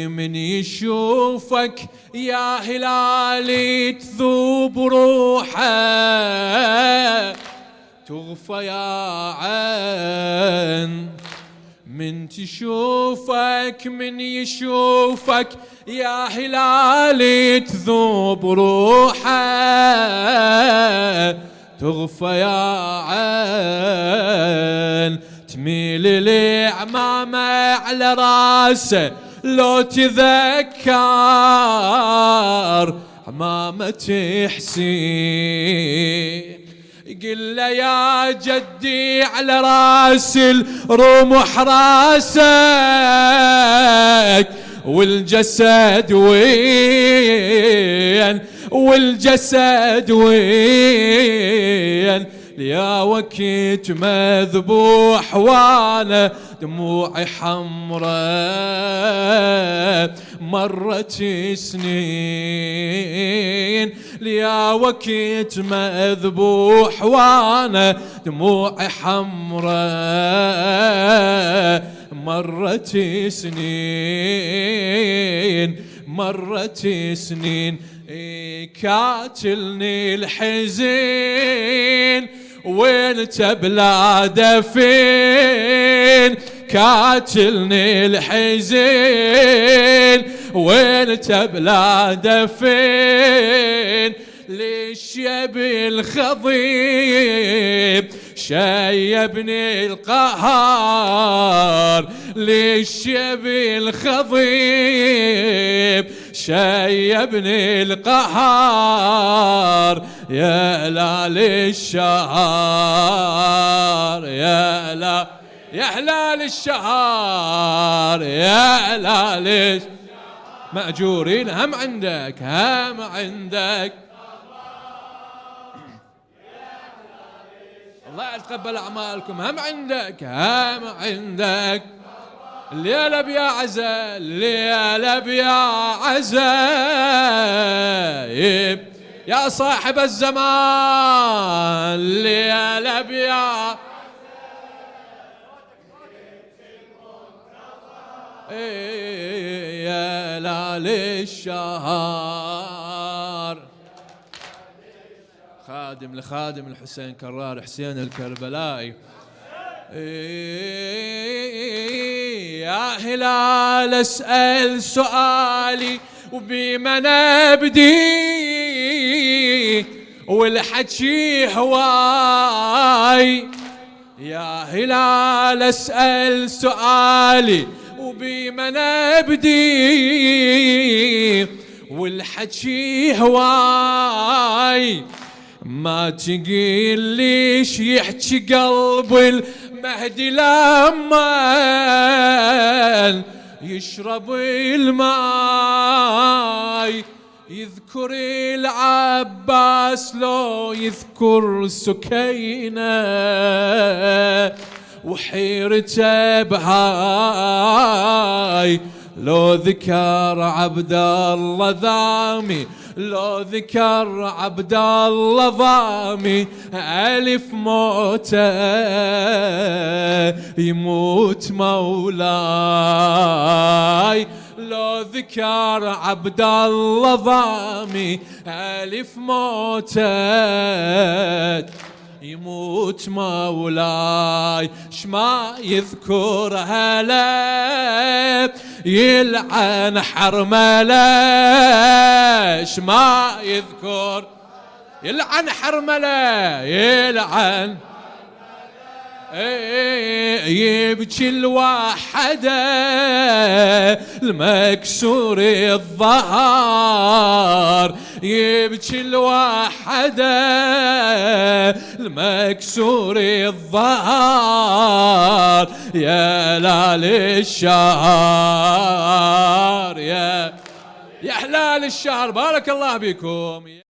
من يشوفك يا هلالي تذوب روحه تغفى يا عين. من تشوفك من يشوفك يا هلالي تذوب روحه تغفى يا عين. تميل العمامة على راسه لو تذكر عمامة حسين. قل له يا جدي على راس الرمح راسك والجسد وين والجسد وين. يا وكيت مذبوح وانا دموعي حمراء مرت سنين. يا وكيت مذبوح وانا دموعي حمراء مرت سنين مرت سنين. كاتلني الحزين وانت بلاده فين. كاتلني الحزين وانت بلاده فين. ليش يبي الخضيب شيبني القهار. ليش يبي الخضيب شيبني القهار. يا هلال الشهر يا لا يا هلال الشهر يا هلال مأجورين هم عندك هم عندك. الله يتقبل أعمالكم هم عندك هم عندك. الليلة بيا عزا الليلة بيا عزايب يا صاحب الزمان. الليلة بيا يا هلال الشهر. خادم لخادم الحسين كرار حسين الكربلائي. يا هلال اسأل سؤالي وبمن ابدي والحكي هواي. يا هلال اسأل سؤالي وبمن ابدي والحكي هواي. ما تقيل ليش يحكي قلب المهدي لما يشرب الماي. يذكر العباس لو يذكر سكينة وحيرته بهاي. لو ذكر عبد الله ضامي لو ذكر عبد الله ضامي ألف موته يموت مولاي. لو ذكر عبد الله ضامي ألف موته يموت مولاي. شما يذكر هلا يلعن حرمله. شما يذكر يلعن حرمله يلعن يبكي الوحده المكسور الظهر. يبكي الوحده المكسور الظهر. يا هلال الشهر يا هلال الشهر. بارك الله بكم.